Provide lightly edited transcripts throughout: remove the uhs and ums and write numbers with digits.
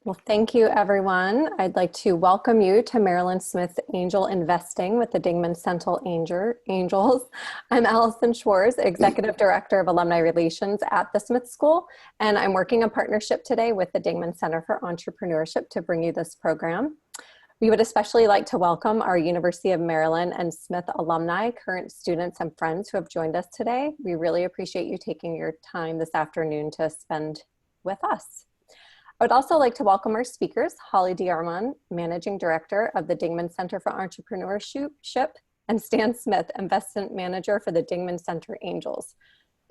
Well, thank you, everyone. I'd like to welcome you to Marilyn Smith Angel Investing with the Dingman Central Angels. I'm Allison Schwartz, Executive Director of Alumni Relations at the Smith School, and I'm working in partnership today with the Dingman Center for Entrepreneurship to bring you this program. We would especially like to welcome our University of Maryland and Smith alumni, current students, and friends who have joined us today. We really appreciate you taking your time this afternoon to spend with us. I would also like to welcome our speakers, Holly Diarman, Managing Director of the Dingman Center for Entrepreneurship, and Stan Smith, Investment Manager for the Dingman Center Angels.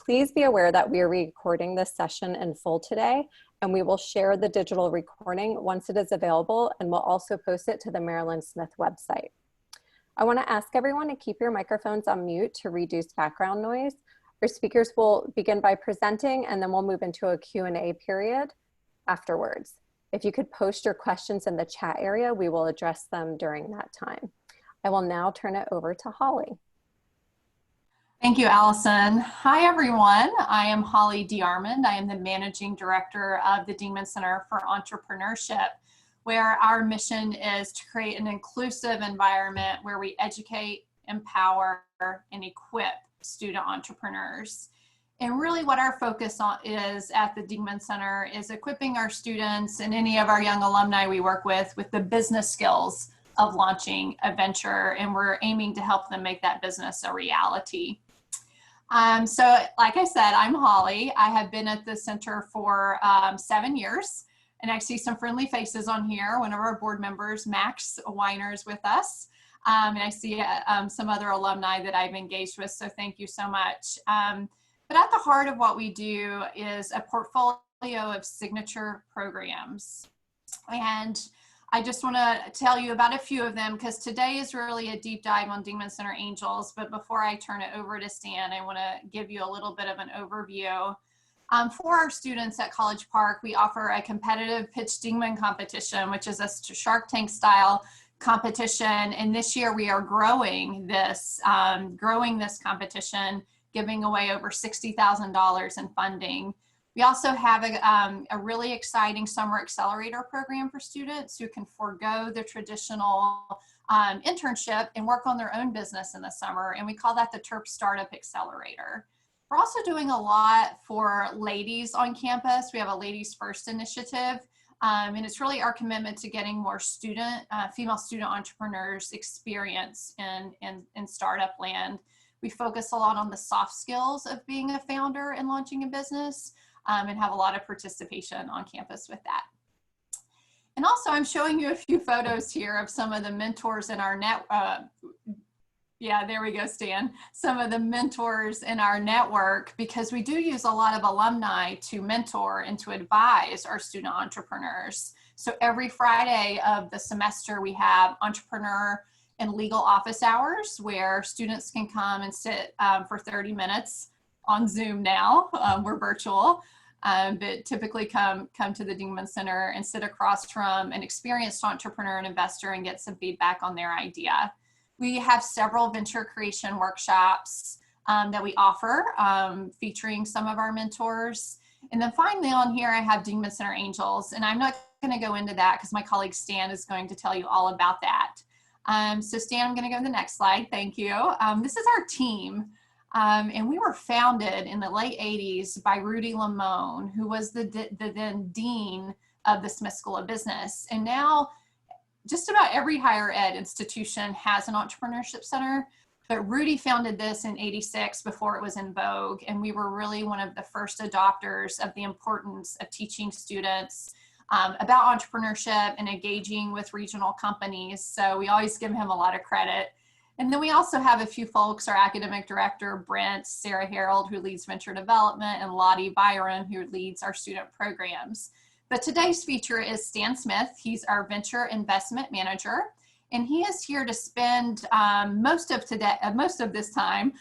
Please be aware that we are recording this session in full today, and we will share the digital recording once it is available, and we'll also post it to the Marilyn Smith website. I want to ask everyone to keep your microphones on mute to reduce background noise. Our speakers will begin by presenting, and then we'll move into a Q&A period afterwards. If you could post your questions in the chat area, we will address them during that time. I will now turn it over to Holly. Thank you, Allison. Hi, everyone. I am Holly Diarman. I am the Managing Director of the Dingman Center for Entrepreneurship, where our mission is to create an inclusive environment where we educate, empower, and equip student entrepreneurs. And really what our focus on is at the Dingman Center is equipping our students and any of our young alumni we work with the business skills of launching a venture, and we're aiming to help them make that business a reality. So like I said, I'm Holly. I have been at the center for 7 years, and I see some friendly faces on here. One of our board members, Max Weiner, is with us. And I see some other alumni that I've engaged with, so thank you so much. But at the heart of what we do is a portfolio of signature programs. And I just want to tell you about a few of them because today is really a deep dive on Dingman Center Angels. But before I turn it over to Stan, I want to give you a little bit of an overview. For our students at College Park, we offer a competitive pitch Dingman competition, which is a Shark Tank style competition. And this year we are growing this competition, giving away over $60,000 in funding. We also have a really exciting summer accelerator program for students who can forego the traditional internship and work on their own business in the summer, and we call that the TERP Startup Accelerator. We're also doing a lot for ladies on campus. We have a Ladies First initiative, and it's really our commitment to getting more female student entrepreneurs experience in startup land. We focus a lot on the soft skills of being a founder and launching a business, and have a lot of participation on campus with that. And also I'm showing you a few photos here of some of the mentors in our yeah, there we go, Stan. Some of the mentors in our network, because we do use a lot of alumni to mentor and to advise our student entrepreneurs. So every Friday of the semester, we have entrepreneur and legal office hours where students can come and sit for 30 minutes on Zoom now. We're virtual, but typically come to the Dingman Center and sit across from an experienced entrepreneur and investor and get some feedback on their idea. We have several venture creation workshops that we offer featuring some of our mentors. And then finally on here, I have Dingman Center Angels, and I'm not gonna go into that because my colleague Stan is going to tell you all about that. So Stan, I'm going to go to the next slide. Thank you. This is our team. And we were founded in the late 80s by Rudy Lamone, who was the then dean of the Smith School of Business. And now just about every higher ed institution has an entrepreneurship center. But Rudy founded this in '86 before it was in vogue. And we were really one of the first adopters of the importance of teaching students about entrepreneurship and engaging with regional companies. So we always give him a lot of credit. And then we also have a few folks, our academic director, Brent, Sarah Harold, who leads venture development, and Lottie Byron, who leads our student programs. But today's feature is Stan Smith. He's our venture investment manager. And he is here to spend most of this time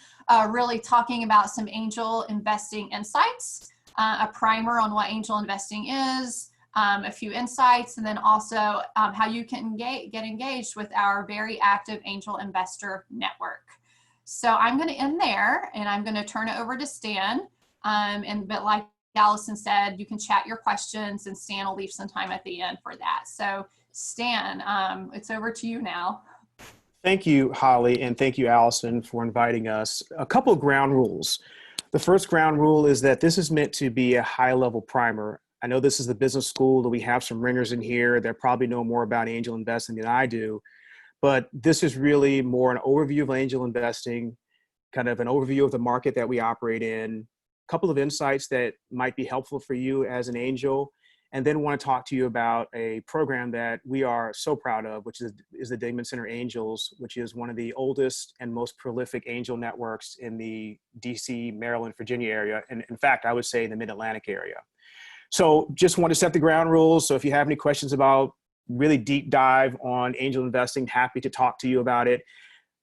really talking about some angel investing insights, a primer on what angel investing is, a few insights, and then also how you can get engaged with our very active angel investor network. So I'm going to end there, and I'm going to turn it over to Stan. But like Allison said, you can chat your questions and Stan will leave some time at the end for that. So Stan, it's over to you now. Thank you, Holly, and thank you, Allison, for inviting us. A couple of ground rules. The first ground rule is that this is meant to be a high-level primer. I know this is the business school, that we have some ringers in here that probably know more about angel investing than I do, but this is really more an overview of angel investing, kind of an overview of the market that we operate in, a couple of insights that might be helpful for you as an angel, and then want to talk to you about a program that we are so proud of, which is the Dingman Center Angels, which is one of the oldest and most prolific angel networks in the DC, Maryland, Virginia area. And in fact, I would say in the Mid-Atlantic area. So just want to set the ground rules. So if you have any questions about really deep dive on angel investing, happy to talk to you about it.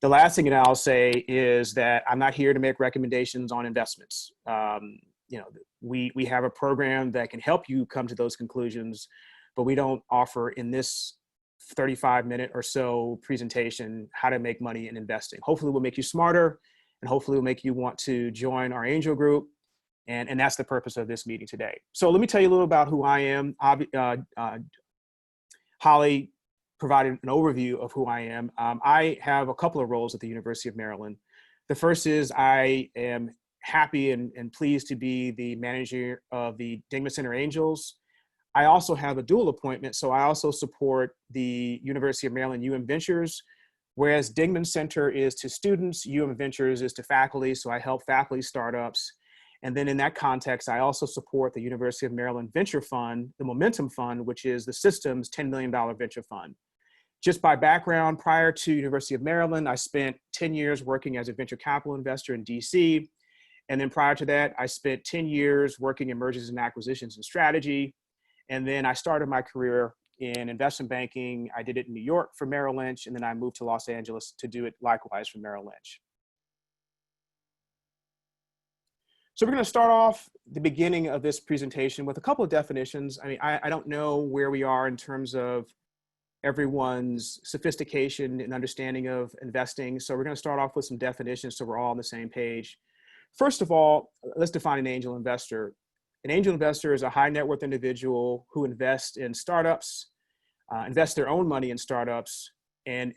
The last thing that I'll say is that I'm not here to make recommendations on investments. We have a program that can help you come to those conclusions, but we don't offer in this 35-minute or so presentation how to make money in investing. Hopefully we'll make you smarter, and hopefully we'll make you want to join our angel group. And that's the purpose of this meeting today. So let me tell you a little about who I am. Holly provided an overview of who I am. I have a couple of roles at the University of Maryland. The first is I am happy and pleased to be the manager of the Dingman Center Angels. I also have a dual appointment, so I also support the University of Maryland UM Ventures, whereas Dingman Center is to students, UM Ventures is to faculty, so I help faculty startups. And then in that context, I also support the University of Maryland Venture Fund, the Momentum Fund, which is the system's $10 million venture fund. Just by background, prior to University of Maryland, I spent 10 years working as a venture capital investor in DC. And then prior to that, I spent 10 years working in mergers and acquisitions and strategy. And then I started my career in investment banking. I did it in New York for Merrill Lynch, and then I moved to Los Angeles to do it likewise for Merrill Lynch. So we're going to start off the beginning of this presentation with a couple of definitions. I mean, I don't know where we are in terms of everyone's sophistication and understanding of investing. So we're going to start off with some definitions so we're all on the same page. First of all, let's define an angel investor. An angel investor is a high net worth individual who invests in startups, invests their own money in startups. And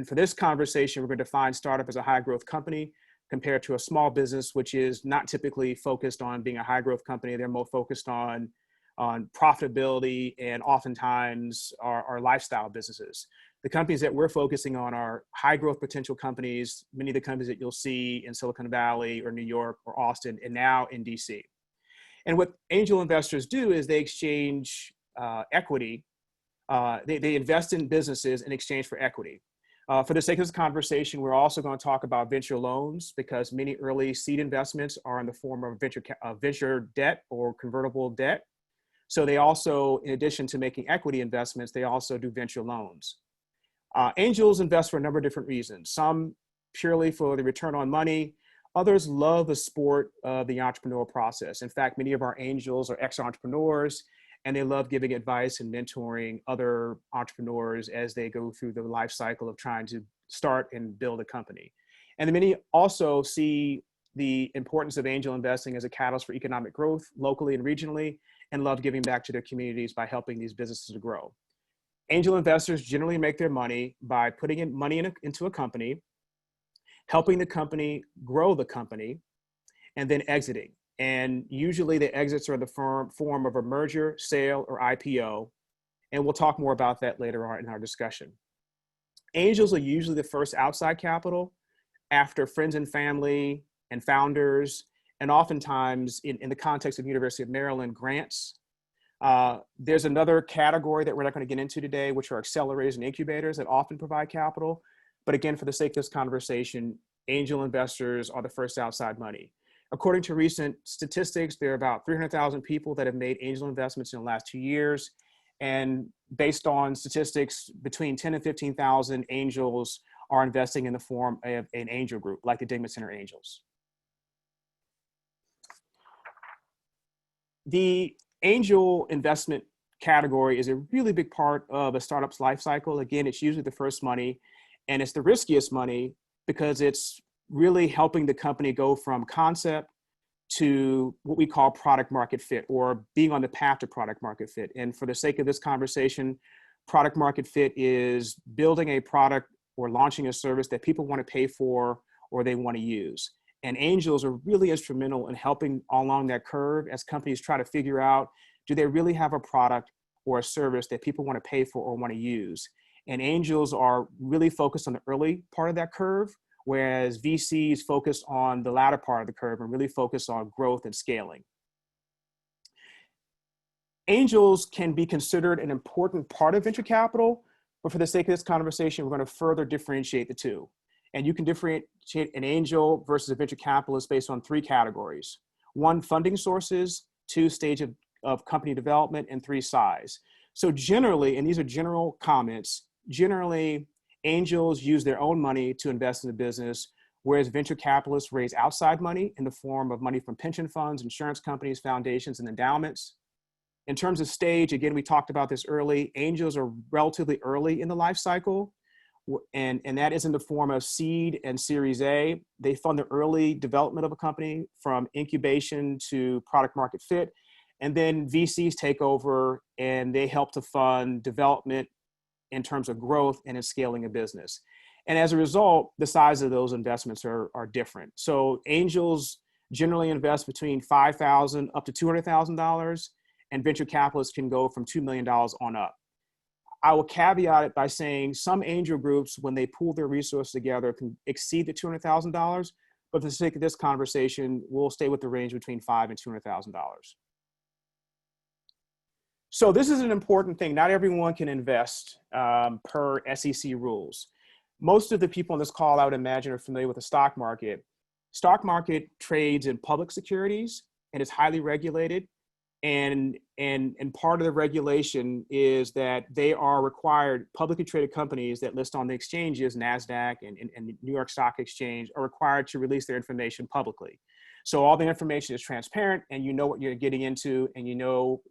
for this conversation, we're going to define startup as a high growth company compared to a small business, which is not typically focused on being a high growth company. They're more focused on profitability and oftentimes are lifestyle businesses. The companies that we're focusing on are high growth potential companies, many of the companies that you'll see in Silicon Valley or New York or Austin and now in DC. And what angel investors do is they exchange equity. They invest in businesses in exchange for equity. For the sake of this conversation, we're also going to talk about venture loans because many early seed investments are in the form of venture debt or convertible debt. So they also, in addition to making equity investments, they also do venture loans. Angels invest for a number of different reasons. Some purely for the return on money. Others love the sport of the entrepreneurial process. In fact, many of our angels are ex-entrepreneurs, and they love giving advice and mentoring other entrepreneurs as they go through the life cycle of trying to start and build a company. And many also see the importance of angel investing as a catalyst for economic growth locally and regionally, and love giving back to their communities by helping these businesses to grow. Angel investors generally make their money by putting in money into a company, helping the company grow the company, and then exiting. And usually the exits are in the form of a merger, sale, or IPO. And we'll talk more about that later on in our discussion. Angels are usually the first outside capital after friends and family and founders, and oftentimes in the context of University of Maryland, grants. There's another category that we're not going to get into today, which are accelerators and incubators that often provide capital. But again, for the sake of this conversation, angel investors are the first outside money. According to recent statistics, there are about 300,000 people that have made angel investments in the last 2 years. And based on statistics, between 10 and 15,000 angels are investing in the form of an angel group, like the Dingman Center Angels. The angel investment category is a really big part of a startup's life cycle. Again, it's usually the first money, and it's the riskiest money because it's really helping the company go from concept to what we call product market fit, or being on the path to product market fit. And for the sake of this conversation, product market fit is building a product or launching a service that people want to pay for or they want to use. And angels are really instrumental in helping along that curve as companies try to figure out, do they really have a product or a service that people want to pay for or want to use? And angels are really focused on the early part of that curve, whereas VCs focus on the latter part of the curve and really focus on growth and scaling. Angels can be considered an important part of venture capital, but for the sake of this conversation, we're going to further differentiate the two. And you can differentiate an angel versus a venture capitalist based on three categories. One, funding sources; two, stage of company development; and three, size. So generally, and these are general comments, generally, angels use their own money to invest in the business, whereas venture capitalists raise outside money in the form of money from pension funds, insurance companies, foundations, and endowments. In terms of stage, again, we talked about this early, angels are relatively early in the life cycle, and that is in the form of seed and Series A. They fund the early development of a company from incubation to product market fit, and then VCs take over and they help to fund development in terms of growth and in scaling a business. And as a result, the size of those investments are different. So angels generally invest between $5,000 up to $200,000, and venture capitalists can go from $2 million on up. I will caveat it by saying some angel groups, when they pool their resources together, can exceed the $200,000, but for the sake of this conversation, we'll stay with the range between $5,000 and $200,000. So this is an important thing. Not everyone can invest per SEC rules. Most of the people on this call, I would imagine, are familiar with the stock market. Stock market trades in public securities and is highly regulated. And part of the regulation is that they are required, publicly traded companies that list on the exchanges, NASDAQ and New York Stock Exchange, are required to release their information publicly. So all the information is transparent and you know what you're getting into, and you know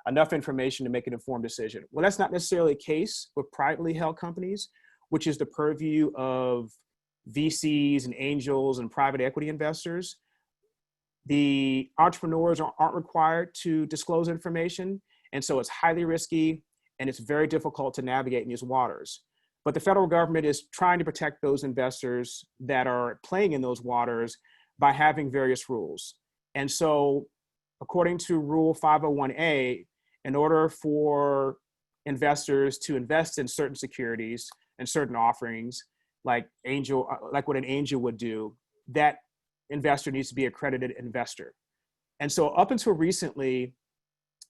enough information to make an informed decision. Well, that's not necessarily the case with privately held companies, which is the purview of VCs and angels and private equity investors. The entrepreneurs aren't required to disclose information, and so it's highly risky and it's very difficult to navigate in these waters. But the federal government is trying to protect those investors that are playing in those waters by having various rules. And so according to Rule 501A, in order for investors to invest in certain securities and certain offerings, like what an angel would do, that investor needs to be an accredited investor. And so up until recently,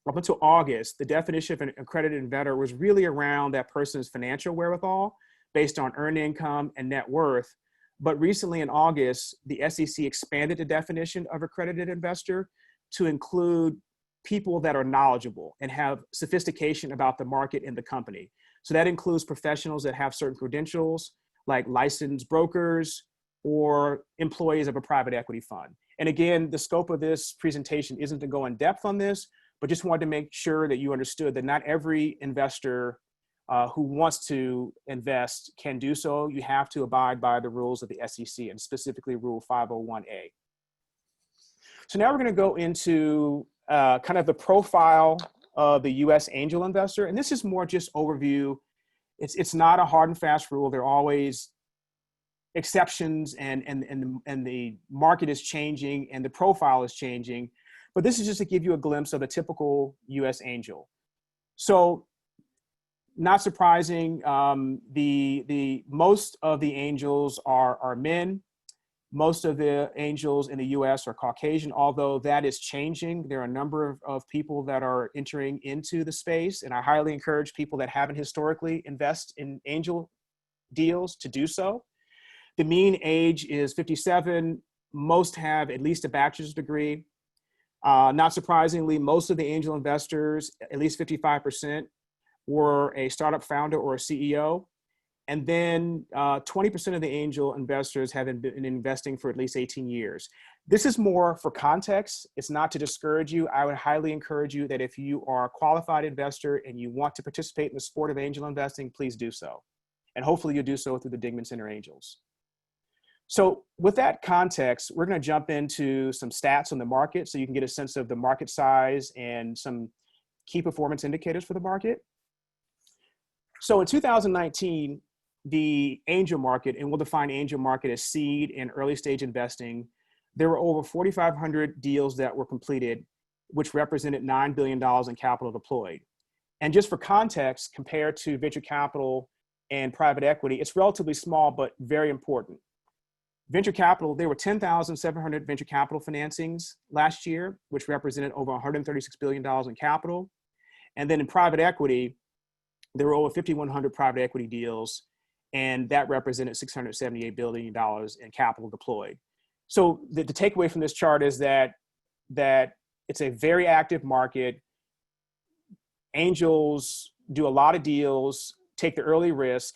up until August, the definition of an accredited investor was really around that person's financial wherewithal based on earned income and net worth. But recently in August, the SEC expanded the definition of accredited investor to include people that are knowledgeable and have sophistication about the market and the company. So that includes professionals that have certain credentials, like licensed brokers or employees of a private equity fund. And again, the scope of this presentation isn't to go in depth on this, but just wanted to make sure that you understood that not every investor who wants to invest can do so. You have to abide by the rules of the SEC, and specifically Rule 501A. So now we're going to go into kind of the profile of the U.S. angel investor. And this is more just overview. It's not a hard and fast rule. There are always exceptions, and the market is changing and the profile is changing. But this is just to give you a glimpse of a typical U.S. angel. So not surprising, the most of the angels are men. Most of the angels in the US are Caucasian, although that is changing. There are a number of people that are entering into the space, and I highly encourage people that haven't historically invest in angel deals to do so. The mean age is 57. Most have at least a bachelor's degree. Not surprisingly, most of the angel investors, at least 55%, were a startup founder or a CEO. And then 20% of the angel investors have been investing for at least 18 years. This is more for context. It's not to discourage you. I would highly encourage you that if you are a qualified investor and you want to participate in the sport of angel investing, please do so. And hopefully you'll do so through the Dingman Center Angels. So with that context, we're going to jump into some stats on the market so you can get a sense of the market size and some key performance indicators for the market. So in 2019, the angel market, and we'll define angel market as seed and early stage investing, there were over 4,500 deals that were completed, which represented $9 billion in capital deployed. And just for context, compared to venture capital and private equity, it's relatively small, but very important. Venture capital, there were 10,700 venture capital financings last year, which represented over $136 billion in capital. And then in private equity, there were over 5,100 private equity deals, and that represented $678 billion in capital deployed. So the takeaway from this chart is that it's a very active market. Angels do a lot of deals, take the early risk,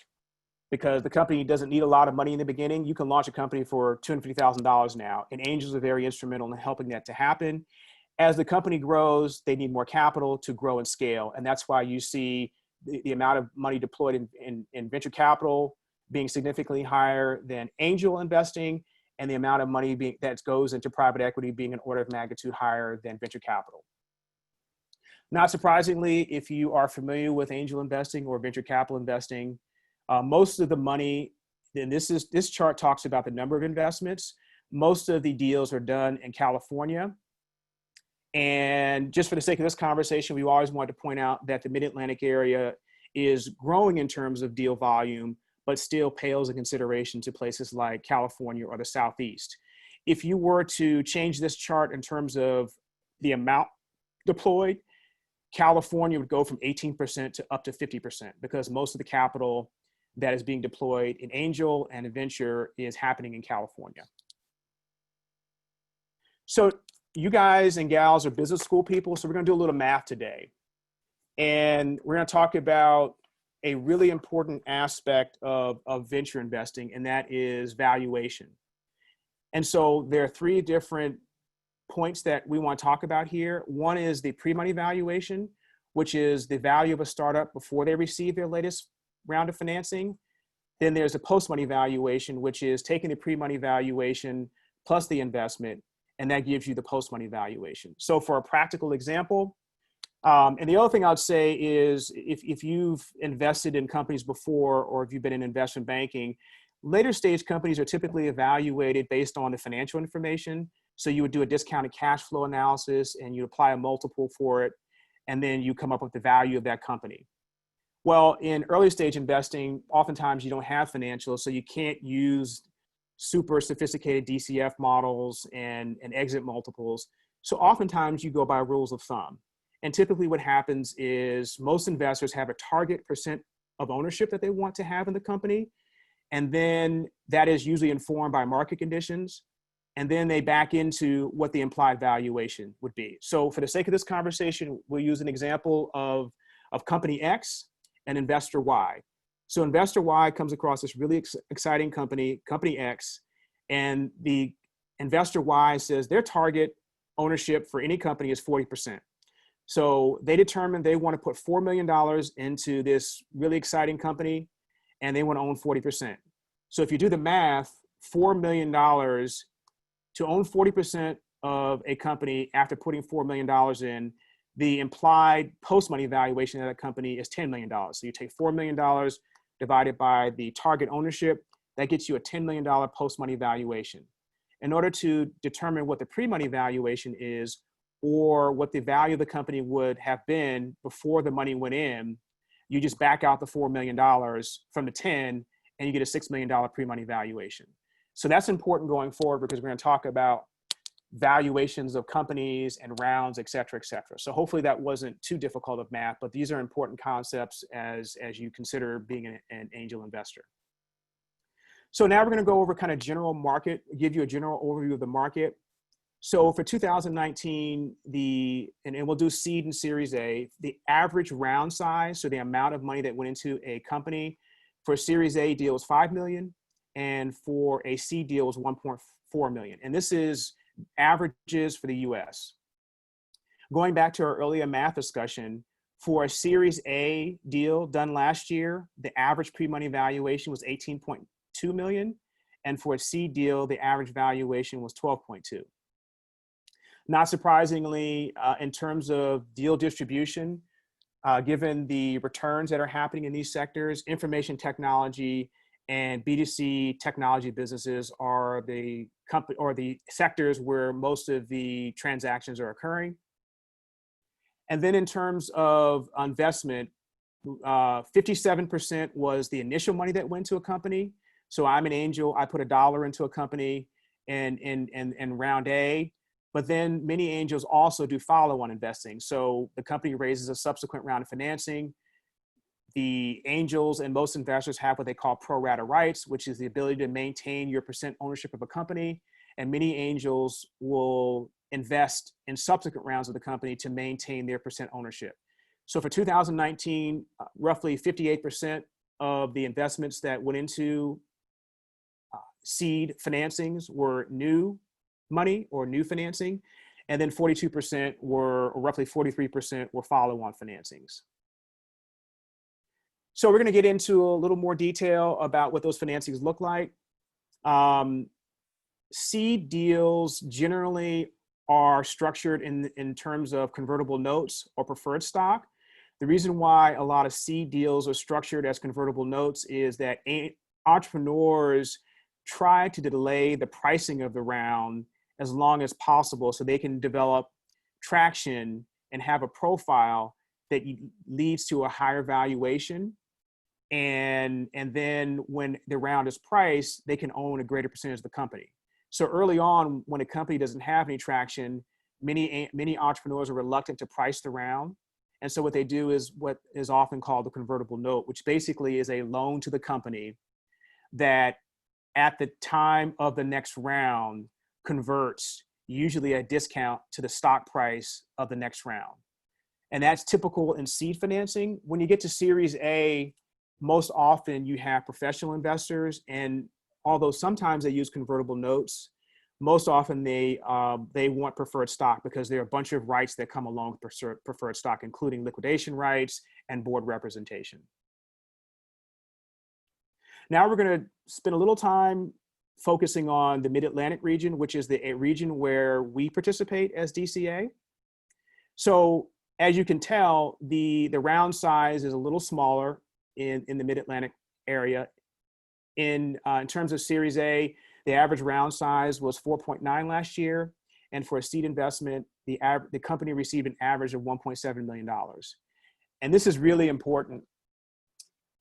because the company doesn't need a lot of money in the beginning. You can launch a company for $250,000 now, and angels are very instrumental in helping that to happen. As the company grows, they need more capital to grow and scale, and that's why you see the amount of money deployed in venture capital being significantly higher than angel investing, and the amount of money that goes into private equity being an order of magnitude higher than venture capital. Not surprisingly, if you are familiar with angel investing or venture capital investing, most of the money, and this chart talks about the number of investments. Most of the deals are done in California. And just for the sake of this conversation, we always wanted to point out that the Mid-Atlantic area is growing in terms of deal volume, but still pales in consideration to places like California or the Southeast. If you were to change this chart in terms of the amount deployed, California would go from 18% to up to 50%, because most of the capital that is being deployed in angel and in venture is happening in California. So you guys and gals are business school people, so we're going to do a little math today. And we're going to talk about a really important aspect of venture investing, and that is valuation. And so there are three different points that we want to talk about here. One is the pre-money valuation, which is the value of a startup before they receive their latest round of financing. Then there's a post-money valuation, which is taking the pre-money valuation plus the investment, and that gives you the post-money valuation. So for a practical example, and the other thing I'd say is if you've invested in companies before, or if you've been in investment banking, later stage companies are typically evaluated based on the financial information. So you would do a discounted cash flow analysis and you apply a multiple for it, and then you come up with the value of that company. Well, in early stage investing, oftentimes you don't have financials, so you can't use super sophisticated DCF models and exit multiples. So oftentimes you go by rules of thumb. And typically what happens is most investors have a target percent of ownership that they want to have in the company. And then that is usually informed by market conditions. And then they back into what the implied valuation would be. So for the sake of this conversation, we'll use an example of company X and investor Y. So investor Y comes across this really exciting company, company X, and the investor Y says their target ownership for any company is 40%. So they determine they want to put $4 million into this really exciting company, and they want to own 40%. So if you do the math, $4 million to own 40% of a company after putting $4 million in, the implied post-money valuation of that company is $10 million. So you take $4 million divided by the target ownership, that gets you a $10 million post-money valuation. In order to determine what the pre-money valuation is, or what the value of the company would have been before the money went in, you just back out the $4 million from the 10, and you get a $6 million pre-money valuation. So that's important going forward, because we're going to talk about valuations of companies and rounds, et cetera, et cetera. So hopefully that wasn't too difficult of math, but these are important concepts as you consider being an angel investor. So now we're going to go over kind of general market, give you a general overview of the market. So for 2019, and we'll do seed and Series A, the average round size, so the amount of money that went into a company for a Series A deal is $5 million, and for a seed deal is $1.4 million. And this is averages for the US. Going back to our earlier math discussion, for a Series A deal done last year, the average pre-money valuation was $18.2 million, And for a seed deal, the average valuation was 12.2. Not surprisingly, in terms of deal distribution, given the returns that are happening in these sectors, information technology and B2C technology businesses are the company or the sectors where most of the transactions are occurring. And then in terms of investment, 57% was the initial money that went to a company. So I'm an angel, I put $1 into a company in round A, but then many angels also do follow-on investing. So the company raises a subsequent round of financing. The angels and most investors have what they call pro rata rights, which is the ability to maintain your percent ownership of a company. And many angels will invest in subsequent rounds of the company to maintain their percent ownership. So for 2019, roughly 58% of the investments that went into seed financings were new money or new financing. And then 42% were, or roughly 43% were follow-on financings. So we're going to get into a little more detail about what those financings look like. Seed deals generally are structured in terms of convertible notes or preferred stock. The reason why a lot of seed deals are structured as convertible notes is that entrepreneurs try to delay the pricing of the round as long as possible so they can develop traction and have a profile that leads to a higher valuation. And then when the round is priced, they can own a greater percentage of the company. So early on, when a company doesn't have any traction, many entrepreneurs are reluctant to price the round. And so what they do is what is often called the convertible note, which basically is a loan to the company that at the time of the next round converts usually a discount to the stock price of the next round. And that's typical in seed financing. When you get to Series A, most often you have professional investors, and although sometimes they use convertible notes, most often they want preferred stock because there are a bunch of rights that come along with preferred stock, including liquidation rights and board representation. Now we're going to spend a little time focusing on the Mid-Atlantic region, which is the region where we participate as DCA. So as you can tell, the round size is a little smaller in the Mid-Atlantic area. In terms of Series A, the average round size was 4.9 last year. And for a seed investment, the company received an average of $1.7 million. And this is really important.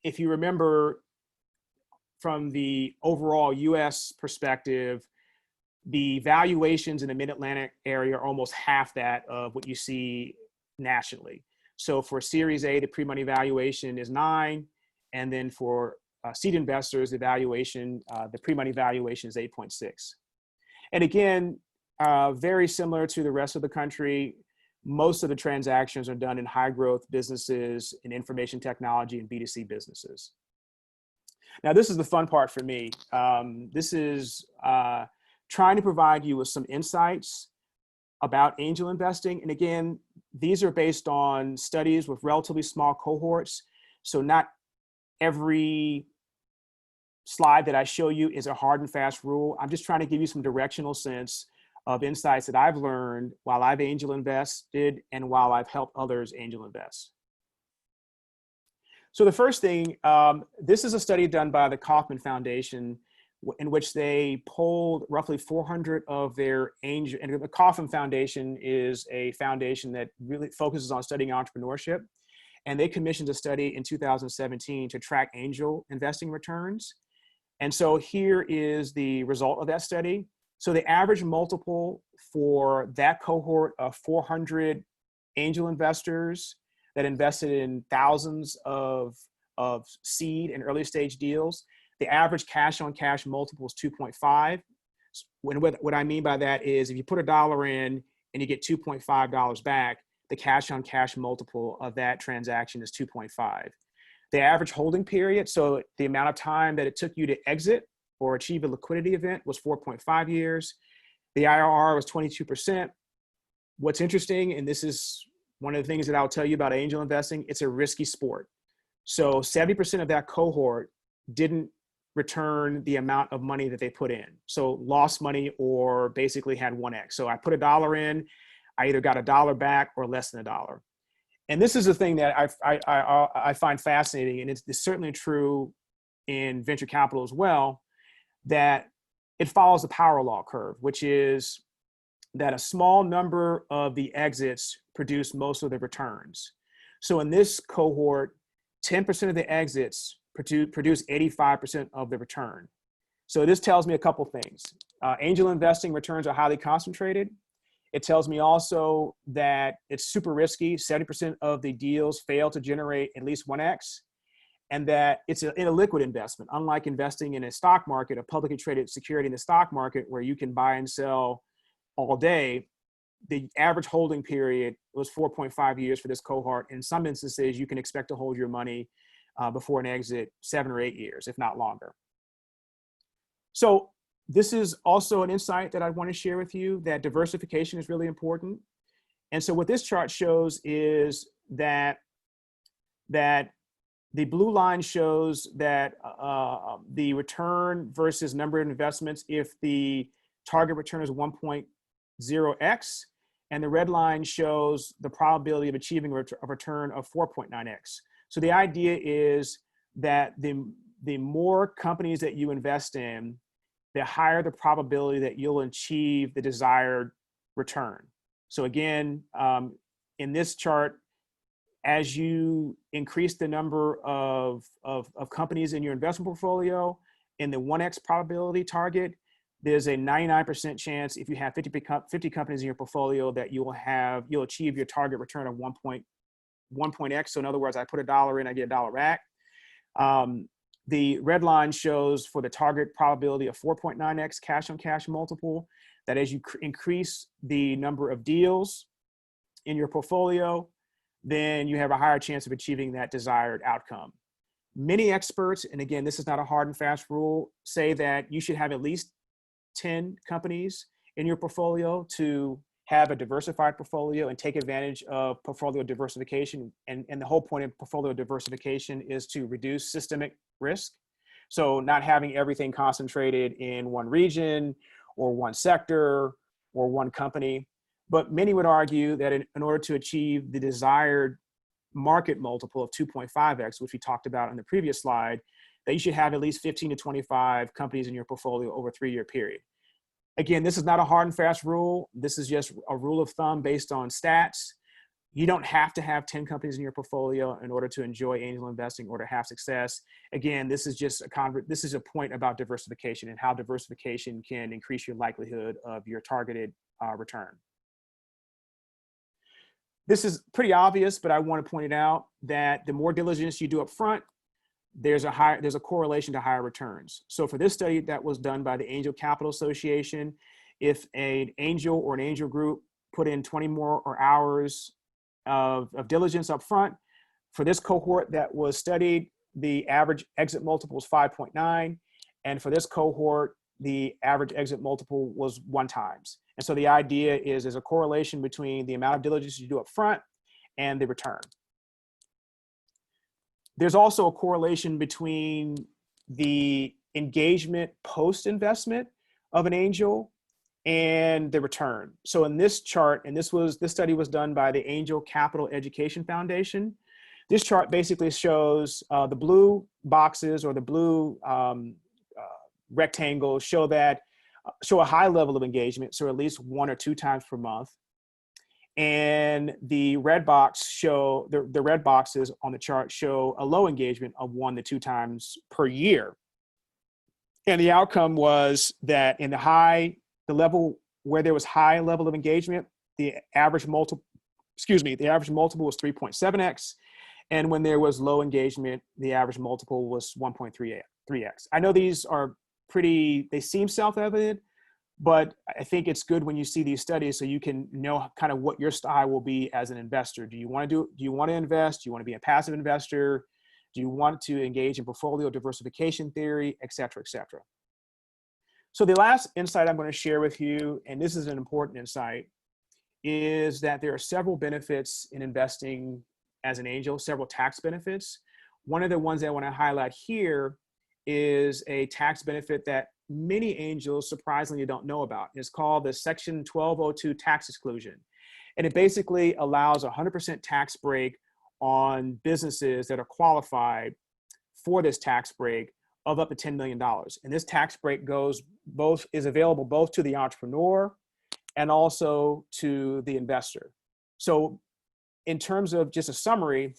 If you remember from the overall US perspective, the valuations in the Mid-Atlantic area are almost half that of what you see nationally. So for Series A, the pre-money valuation is 9. And then for seed investors, the valuation, the pre-money valuation is 8.6. And again, very similar to the rest of the country, most of the transactions are done in high growth businesses, in information technology and B2C businesses. Now, this is the fun part for me. This is trying to provide you with some insights about angel investing. And again, these are based on studies with relatively small cohorts. So not every slide that I show you is a hard and fast rule. I'm just trying to give you some directional sense of insights that I've learned while I've angel invested and while I've helped others angel invest. So the first thing, this is a study done by the Kauffman Foundation in which they polled roughly 400 of their angel, and the Kauffman Foundation is a foundation that really focuses on studying entrepreneurship. And they commissioned a study in 2017 to track angel investing returns. And so here is the result of that study. So the average multiple for that cohort of 400 angel investors that invested in thousands of seed and early stage deals, the average cash on cash multiple is 2.5. What I mean by that is if you put $1 in and you get $2.5 back, the cash on cash multiple of that transaction is 2.5. The average holding period, so the amount of time that it took you to exit or achieve a liquidity event, was 4.5 years. The IRR was 22%. What's interesting, and this is one of the things that I'll tell you about angel investing, it's a risky sport. So 70% of that cohort didn't return the amount of money that they put in. So lost money or basically had 1x. So I put $1 in, I either got $1 back or less than $1. And this is the thing that I find fascinating, and it's certainly true in venture capital as well, that it follows the power law curve, which is that a small number of the exits produce most of the returns. So in this cohort, 10% of the exits produce 85% of the return. So this tells me a couple things. Angel investing returns are highly concentrated. It tells me also that it's super risky. 70% of the deals fail to generate at least 1x, and that it's an illiquid investment. Unlike investing in a stock market, a publicly traded security in the stock market where you can buy and sell all day, the average holding period was 4.5 years for this cohort. In some instances, you can expect to hold your money before an exit 7 or 8 years, if not longer. So this is also an insight that I want to share with you, that diversification is really important. And so what this chart shows is that the blue line shows that the return versus number of investments if the target return is 1.0x, and the red line shows the probability of achieving a return of 4.9x. So the idea is that the more companies that you invest in, the higher the probability that you'll achieve the desired return. So again, in this chart, as you increase the number of companies in your investment portfolio in the 1x probability target, there's a 99% chance if you have 50 companies in your portfolio that you'll achieve your target return of 1.x. So in other words, I put $1 in, I get $1 back. The red line shows for the target probability of 4.9x cash on cash multiple, that as you increase the number of deals in your portfolio, then you have a higher chance of achieving that desired outcome. Many experts, and again, this is not a hard and fast rule, say that you should have at least 10 companies in your portfolio to have a diversified portfolio and take advantage of portfolio diversification. And the whole point of portfolio diversification is to reduce systemic risk. So not having everything concentrated in one region or one sector or one company. But many would argue that in order to achieve the desired market multiple of 2.5x, which we talked about on the previous slide, that you should have at least 15 to 25 companies in your portfolio over a 3-year period. Again, this is not a hard and fast rule. This is just a rule of thumb based on stats. You don't have to have 10 companies in your portfolio in order to enjoy angel investing or to have success. Again, this is just this is a point about diversification and how diversification can increase your likelihood of your targeted return. This is pretty obvious, but I want to point it out that the more diligence you do up front, there's a correlation to higher returns. So for this study that was done by the Angel Capital Association, if an angel or an angel group put in 20 more hours of diligence up front, for this cohort that was studied, the average exit multiple was 5.9. And for this cohort, the average exit multiple was 1 times. And so the idea is there's a correlation between the amount of diligence you do up front and the return. There's also a correlation between the engagement post-investment of an angel and the return. So in this chart, and this study was done by the Angel Capital Education Foundation. This chart basically shows the blue boxes or the blue rectangles show a high level of engagement, so at least 1 or 2 times per month. And the red boxes on the chart show a low engagement of 1 to 2 times per year. And the outcome was that in the level where there was high level of engagement, the average multiple was 3.7x. And when there was low engagement, the average multiple was 1.3x. I know these are they seem self-evident, but I think it's good when you see these studies so you can know kind of what your style will be as an investor. Do you want to invest? Do you want to be a passive investor? Do you want to engage in portfolio diversification theory, et cetera, et cetera? So the last insight I'm going to share with you, and this is an important insight, is that there are several benefits in investing as an angel, several tax benefits. One of the ones that I want to highlight here is a tax benefit that many angels surprisingly don't know about. It's called the Section 1202 tax exclusion. And it basically allows a 100% tax break on businesses that are qualified for this tax break of up to $10 million. And this tax break is available both to the entrepreneur and also to the investor. So in terms of just a summary,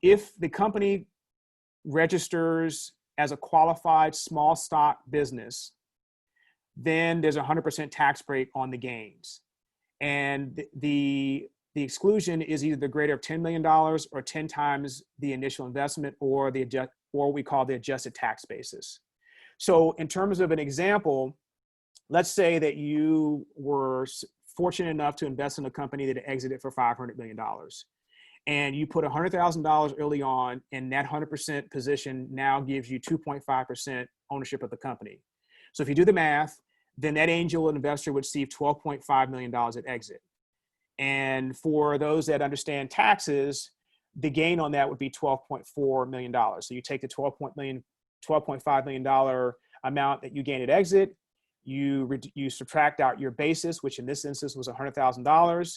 if the company registers as a qualified small stock business, then there's a 100% tax break on the gains. And the exclusion is either the greater of $10 million or 10 times the initial investment, or what we call the adjusted tax basis. So in terms of an example, let's say that you were fortunate enough to invest in a company that exited for $500 million. And you put $100,000 early on, and that 100% position now gives you 2.5% ownership of the company. So if you do the math, then that angel investor would receive $12.5 million at exit. And for those that understand taxes, the gain on that would be $12.4 million. So you take the $12.5 million amount that you gain at exit, you subtract out your basis, which in this instance was $100,000.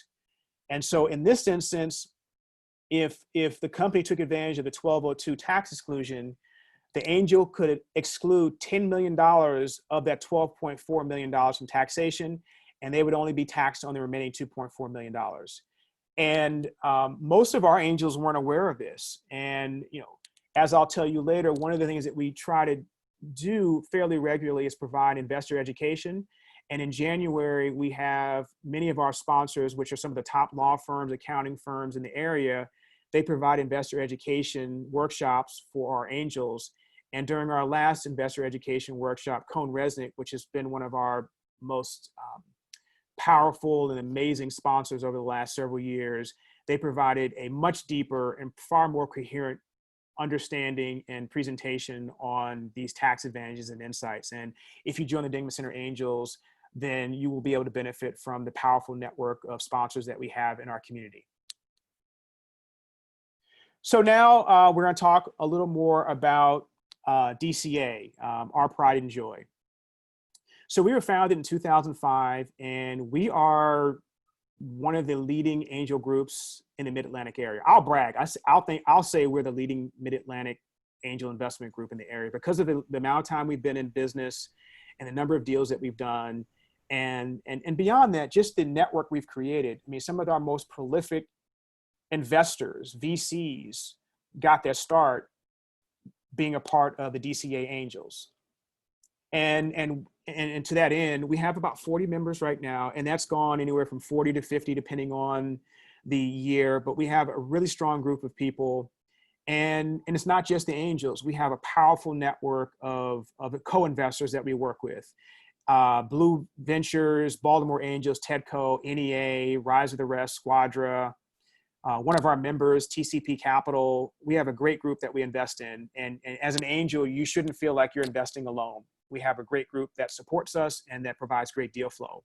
And so in this instance, if the company took advantage of the 1202 tax exclusion, the angel could exclude $10 million of that $12.4 million from taxation, and they would only be taxed on the remaining $2.4 million. And most of our angels weren't aware of this. And as I'll tell you later, one of the things that we try to do fairly regularly is provide investor education. And in January, we have many of our sponsors, which are some of the top law firms, accounting firms in the area. They provide investor education workshops for our angels. And during our last investor education workshop, Cone Resnick, which has been one of our most powerful and amazing sponsors over the last several years, they provided a much deeper and far more coherent understanding and presentation on these tax advantages and insights. And if you join the Dingman Center Angels, then you will be able to benefit from the powerful network of sponsors that we have in our community. So now we're going to talk a little more about DCA, our pride and joy. So we were founded in 2005, and we are one of the leading angel groups in the Mid-Atlantic area. I'll brag. I'll say we're the leading Mid-Atlantic angel investment group in the area because of the amount of time we've been in business and the number of deals that we've done. And beyond that, just the network we've created. I mean, some of our most prolific investors, VCs, got their start being a part of the DCA Angels. And to that end, we have about 40 members right now, and that's gone anywhere from 40 to 50, depending on the year. But we have a really strong group of people, and it's not just the angels. We have a powerful network of co-investors that we work with. Blue Ventures, Baltimore Angels, Tedco, NEA, Rise of the Rest, Squadra. One of our members, TCP Capital. We have a great group that we invest in. And as an angel, you shouldn't feel like you're investing alone. We have a great group that supports us and that provides great deal flow.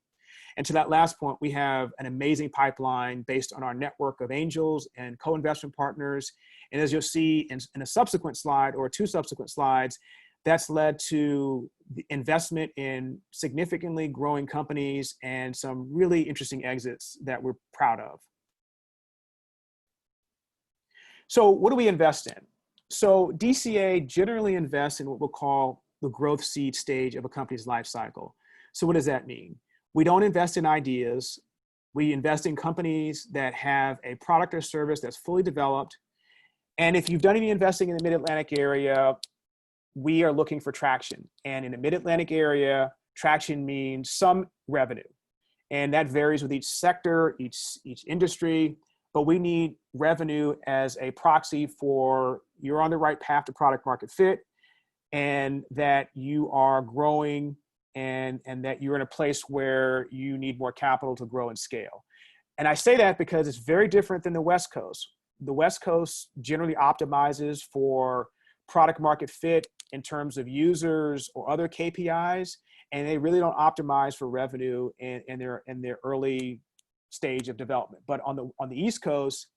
And to that last point, we have an amazing pipeline based on our network of angels and co-investment partners. And as you'll see in a subsequent slide or two subsequent slides, that's led to the investment in significantly growing companies and some really interesting exits that we're proud of. So what do we invest in? So DCA generally invests in what we'll call the growth seed stage of a company's life cycle. So what does that mean? We don't invest in ideas. We invest in companies that have a product or service that's fully developed. And if you've done any investing in the Mid-Atlantic area, we are looking for traction. And in the Mid-Atlantic area, traction means some revenue. And that varies with each sector, each industry. But we need revenue as a proxy for you're on the right path to product market fit, and that you are growing and that you're in a place where you need more capital to grow and scale. And I say that because it's very different than the West Coast. The West Coast generally optimizes for product market fit in terms of users or other KPIs, and they really don't optimize for revenue in their early stage of development. But on the East Coast,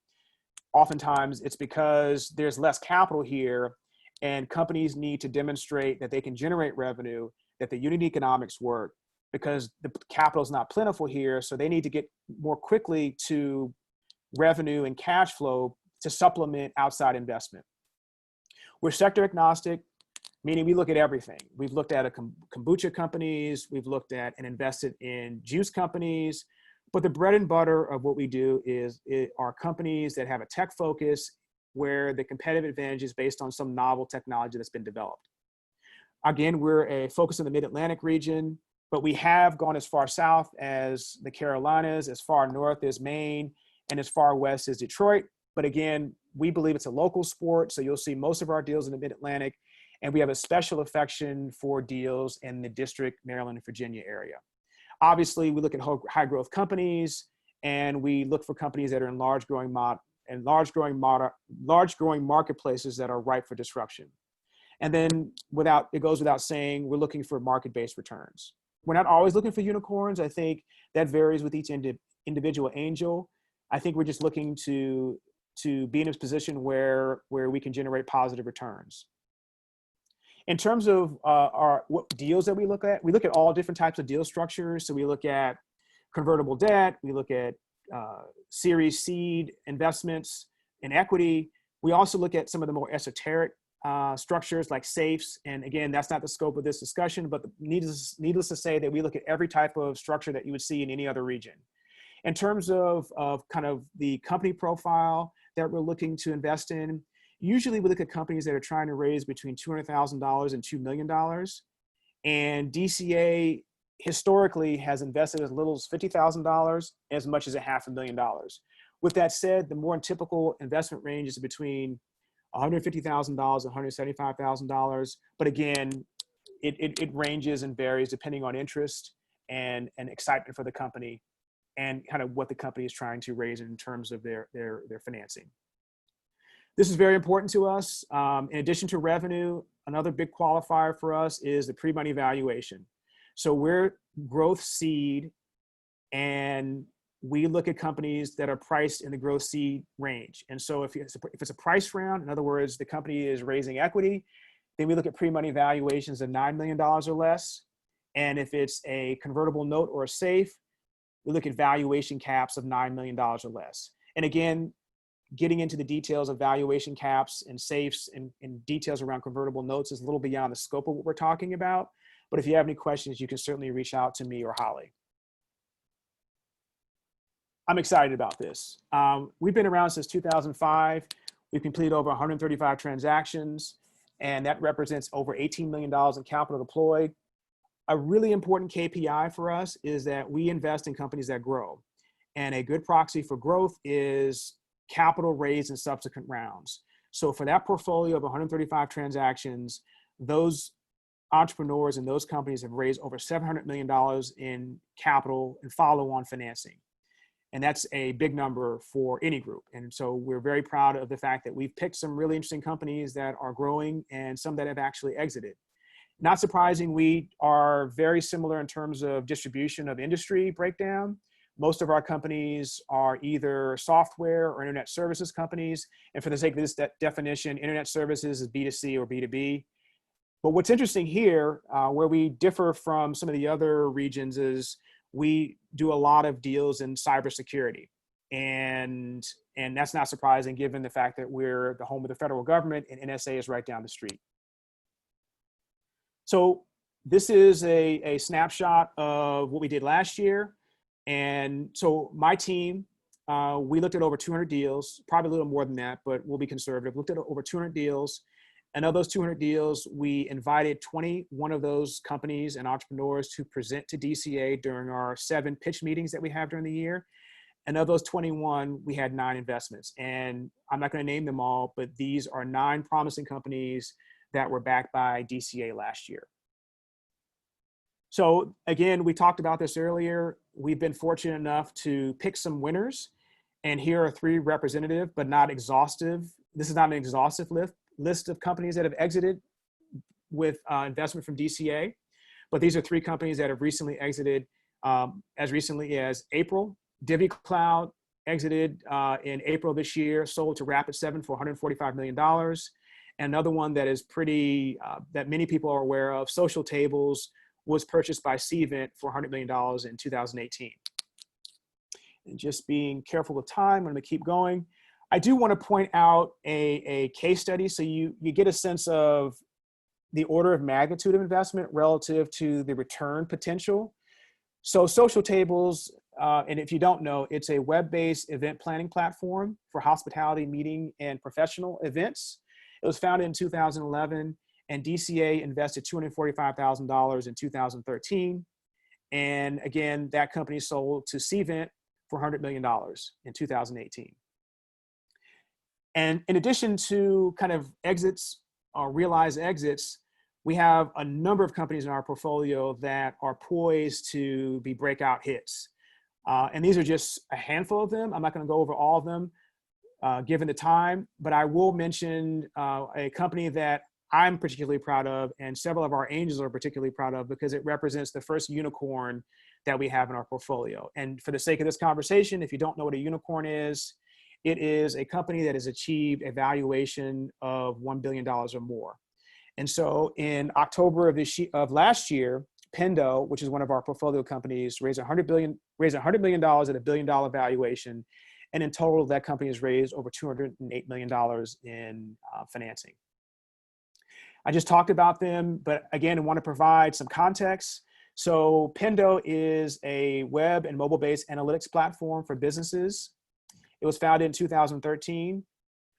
oftentimes it's because there's less capital here, And companies need to demonstrate that they can generate revenue, that the unit economics work, because the capital is not plentiful here. So they need to get more quickly to revenue and cash flow to supplement outside investment. We're sector agnostic, meaning we look at everything. We've looked at kombucha companies, we've looked at and invested in juice companies, but the bread and butter of what we do are companies that have a tech focus where the competitive advantage is based on some novel technology that's been developed. Again, we're a focus in the Mid-Atlantic region, but we have gone as far south as the Carolinas, as far north as Maine, and as far west as Detroit. But again, we believe it's a local sport, so you'll see most of our deals in the Mid-Atlantic, and we have a special affection for deals in the District, Maryland, and Virginia area. Obviously, we look at high growth companies, and we look for companies that are in large growing marketplaces that are ripe for disruption. And then it goes without saying, we're looking for market-based returns. We're not always looking for unicorns. I think that varies with each individual angel. I think we're just looking to be in a position where we can generate positive returns. In terms of what deals that we look at all different types of deal structures. So we look at convertible debt, we look at Series seed investments in equity. We also look at some of the more esoteric structures like safes. And again, that's not the scope of this discussion, but needless to say that we look at every type of structure that you would see in any other region. In terms of kind of the company profile that we're looking to invest in, usually we look at companies that are trying to raise between $200,000 and $2 million. And DCA historically has invested as little as $50,000 as much as $500,000. With that said, the more typical investment range is between $150,000 and $175,000. But again, it ranges and varies depending on interest and excitement for the company and kind of what the company is trying to raise in terms of their financing. This is very important to us. In addition to revenue, another big qualifier for us is the pre-money valuation. So we're growth seed, and we look at companies that are priced in the growth seed range. And so if it's a price round, in other words, the company is raising equity, then we look at pre-money valuations of $9 million or less. And if it's a convertible note or a safe, we look at valuation caps of $9 million or less. And again, getting into the details of valuation caps and safes and details around convertible notes is a little beyond the scope of what we're talking about. But if you have any questions, you can certainly reach out to me or Holly. I'm excited about this. We've been around since 2005. We've completed over 135 transactions, and that represents over $18 million in capital deployed. A really important KPI for us is that we invest in companies that grow. And a good proxy for growth is capital raised in subsequent rounds. So for that portfolio of 135 transactions, those entrepreneurs and those companies have raised over $700 million in capital and follow-on financing. And that's a big number for any group. And so we're very proud of the fact that we've picked some really interesting companies that are growing and some that have actually exited. Not surprising, we are very similar in terms of distribution of industry breakdown. Most of our companies are either software or internet services companies. And for the sake of this definition, internet services is B2C or B2B. But what's interesting here, where we differ from some of the other regions, is we do a lot of deals in cybersecurity. And that's not surprising given the fact that we're the home of the federal government and NSA is right down the street. So this is a snapshot of what we did last year. And so my team, we looked at over 200 deals, probably a little more than that, but we'll be conservative. Looked at over 200 deals. And of those 200 deals, we invited 21 of those companies and entrepreneurs to present to DCA during our 7 pitch meetings that we have during the year. And of those 21, we had 9 investments. And I'm not going to name them all, but these are 9 promising companies that were backed by DCA last year. So again, we talked about this earlier. We've been fortunate enough to pick some winners. And here are 3 representative, but not exhaustive. This is not an exhaustive list of companies that have exited with investment from DCA. But these are 3 companies that have recently exited as recently as April. DivvyCloud exited in April this year, sold to Rapid7 for $145 million. And another one that is pretty, that many people are aware of, Social Tables, was purchased by Cvent for $100 million in 2018. And just being careful with time, I'm going to keep going. I do want to point out a case study so you get a sense of the order of magnitude of investment relative to the return potential. So Social Tables, and if you don't know, it's a web-based event planning platform for hospitality, meeting, and professional events. It was founded in 2011, and DCA invested $245,000 in 2013. And again, that company sold to Cvent for $100 million in 2018. And in addition to kind of exits or realized exits, we have a number of companies in our portfolio that are poised to be breakout hits. And these are just a handful of them. I'm not going to go over all of them given the time, but I will mention a company that I'm particularly proud of, and several of our angels are particularly proud of, because it represents the first unicorn that we have in our portfolio. And for the sake of this conversation, if you don't know what a unicorn is, it is a company that has achieved a valuation of $1 billion or more. And so in October of last year, Pendo, which is one of our portfolio companies, raised $100 million at $1 billion valuation. And in total, that company has raised over $208 million in financing. I just talked about them, but again, I want to provide some context. So Pendo is a web and mobile-based analytics platform for businesses. It was founded in 2013.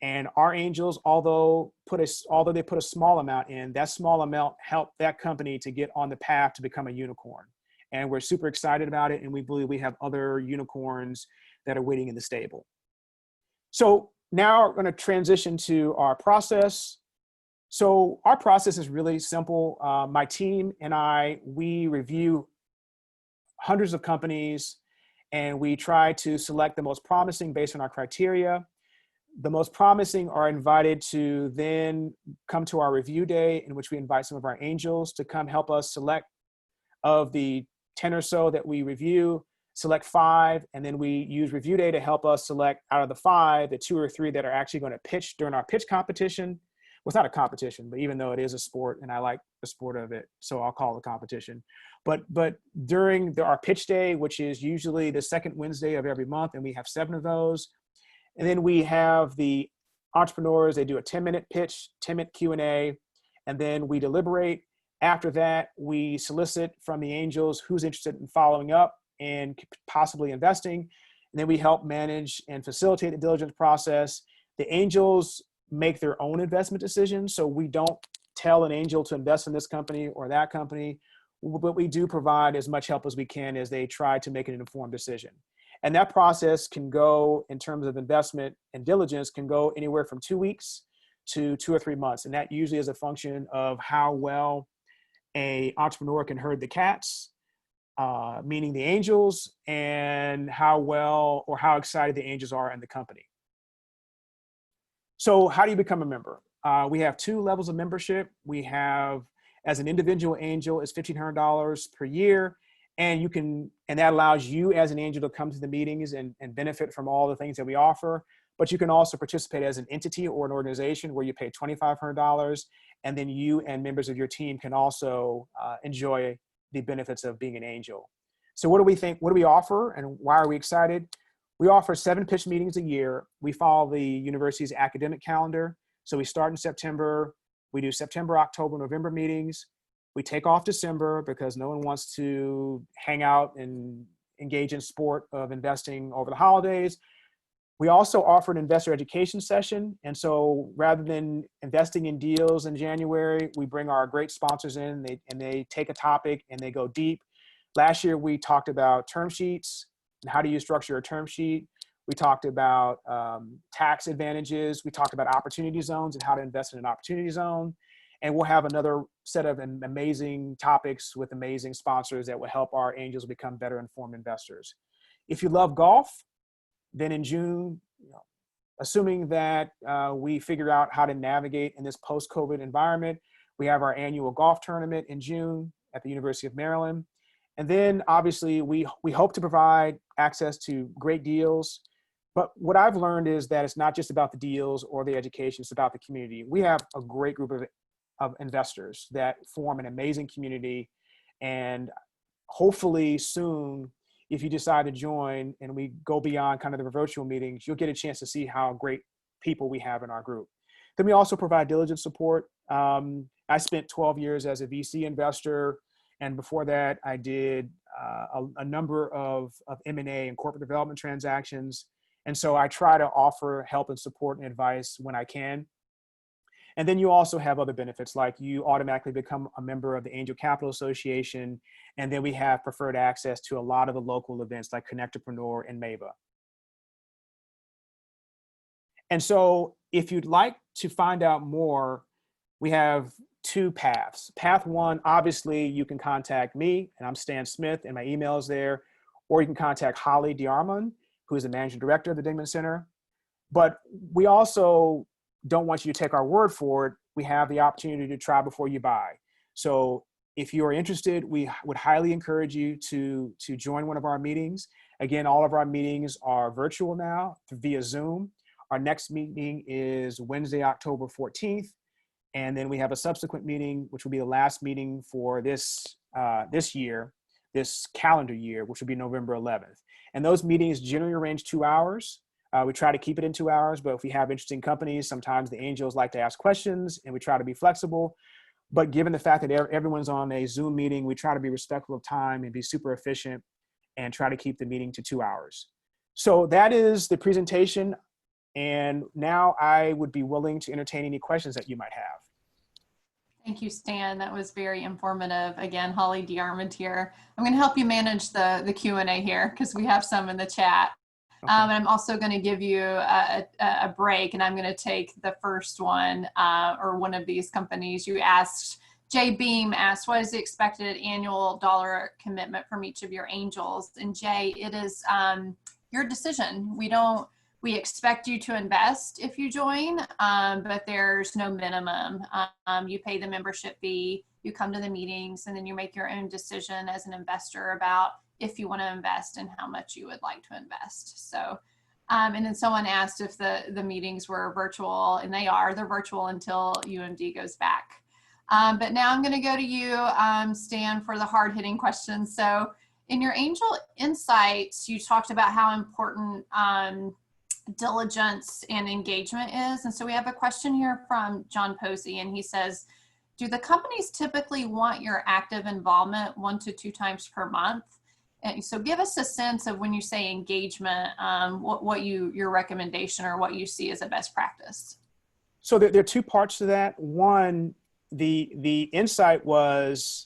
And our angels, although they put a small amount in, that small amount helped that company to get on the path to become a unicorn. And we're super excited about it. And we believe we have other unicorns that are waiting in the stable. So now we're going to transition to our process. So our process is really simple. My team and I, we review hundreds of companies, and we try to select the most promising based on our criteria. The most promising are invited to then come to our review day, in which we invite some of our angels to come help us select, of the 10 or so that we review, select 5, and then we use review day to help us select out of the 5, the 2 or 3 that are actually going to pitch during our pitch competition. Well, it's not a competition, but even though it is a sport, and I like the sport of it, so I'll call it a competition. But during our pitch day, which is usually the second Wednesday of every month, and we have 7 of those, and then we have the entrepreneurs, they do a 10-minute pitch, 10-minute Q&A, and then we deliberate. After that, we solicit from the angels who's interested in following up and possibly investing. And then we help manage and facilitate the diligence process. The angels make their own investment decisions. So we don't tell an angel to invest in this company or that company, but we do provide as much help as we can as they try to make an informed decision. And that process can go, in terms of investment and diligence, can go anywhere from 2 weeks to 2 or 3 months. And that usually is a function of how well an entrepreneur can herd the cats, meaning the angels, and how well or how excited the angels are in the company. So how do you become a member? We have 2 levels of membership. We have, as an individual angel, it's $1,500 per year. And that allows you as an angel to come to the meetings and benefit from all the things that we offer. But you can also participate as an entity or an organization where you pay $2,500. And then you and members of your team can also enjoy the benefits of being an angel. So what do we think? What do we offer, and why are we excited? We offer 7 pitch meetings a year. We follow the university's academic calendar. So we start in September. We do September, October, November meetings. We take off December because no one wants to hang out and engage in sport of investing over the holidays. We also offer an investor education session. And so rather than investing in deals in January, we bring our great sponsors in, and they take a topic and they go deep. Last year, we talked about term sheets and how do you structure a term sheet. We talked about tax advantages. We talked about opportunity zones and how to invest in an opportunity zone. And we'll have another set of amazing topics with amazing sponsors that will help our angels become better informed investors. If you love golf, then in June, assuming that we figure out how to navigate in this post-COVID environment, we have our annual golf tournament in June at the University of Maryland. And then obviously we hope to provide access to great deals, But what I've learned is that it's not just about the deals or the education, it's about the community. We have a great group of investors that form an amazing community. And hopefully soon, if you decide to join and we go beyond kind of the virtual meetings, you'll get a chance to see how great people we have in our group. Then we also provide diligence support. I spent 12 years as a VC investor. And before that, I did a number of M&A and corporate development transactions. And so I try to offer help and support and advice when I can. And then you also have other benefits, like you automatically become a member of the Angel Capital Association. And then we have preferred access to a lot of the local events like Connectopreneur and Mava. And so if you'd like to find out more, we have two paths. Path one, obviously you can contact me, and I'm Stan Smith, and my email is there, or you can contact Holly Diarman, who is the managing director of the Dingman Center. But we also don't want you to take our word for it. We have the opportunity to try before you buy. So if you're interested, we would highly encourage you to join one of our meetings. Again, all of our meetings are virtual now via Zoom. Our next meeting is Wednesday, October 14th. And then we have a subsequent meeting, which will be the last meeting for this calendar year, which will be November 11th. And those meetings generally range 2 hours. We try to keep it in 2 hours, but if we have interesting companies, sometimes the angels like to ask questions and we try to be flexible. But given the fact that everyone's on a Zoom meeting, we try to be respectful of time and be super efficient and try to keep the meeting to 2 hours. So that is the presentation. And now I would be willing to entertain any questions that you might have. Thank you, Stan. That was very informative. Again, Holly Diarmond here. I'm going to help you manage the Q&A here because we have some in the chat. Okay. And I'm also going to give you a break, and I'm going to take the first one or one of these companies. You asked, Jay Beam asked, what is the expected annual dollar commitment from each of your angels? And Jay, it is your decision. We expect you to invest if you join, but there's no minimum. You pay the membership fee, you come to the meetings, and then you make your own decision as an investor about if you want to invest and how much you would like to invest. So, and then someone asked if the meetings were virtual, and they're virtual until UMD goes back. But now I'm going to go to you, Stan, for the hard-hitting questions. So in your angel insights, you talked about how important diligence and engagement is. And so we have a question here from John Posey, and he says, do the companies typically want your active involvement 1 to 2 times per month? And so give us a sense of when you say engagement, what your recommendation or what you see as a best practice. So there are 2 parts to that. One, the insight was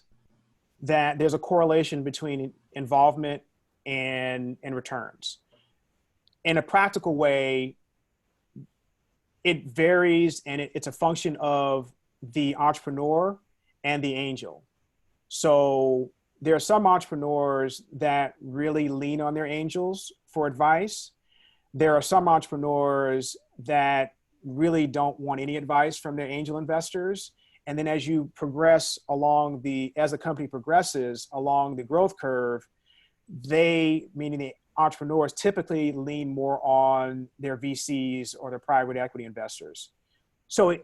that there's a correlation between involvement and returns. In a practical way, it varies, and it's a function of the entrepreneur and the angel. So there are some entrepreneurs that really lean on their angels for advice. There are some entrepreneurs that really don't want any advice from their angel investors. And then as you progress as the company progresses along the growth curve, meaning the entrepreneurs, typically lean more on their VCs or their private equity investors. So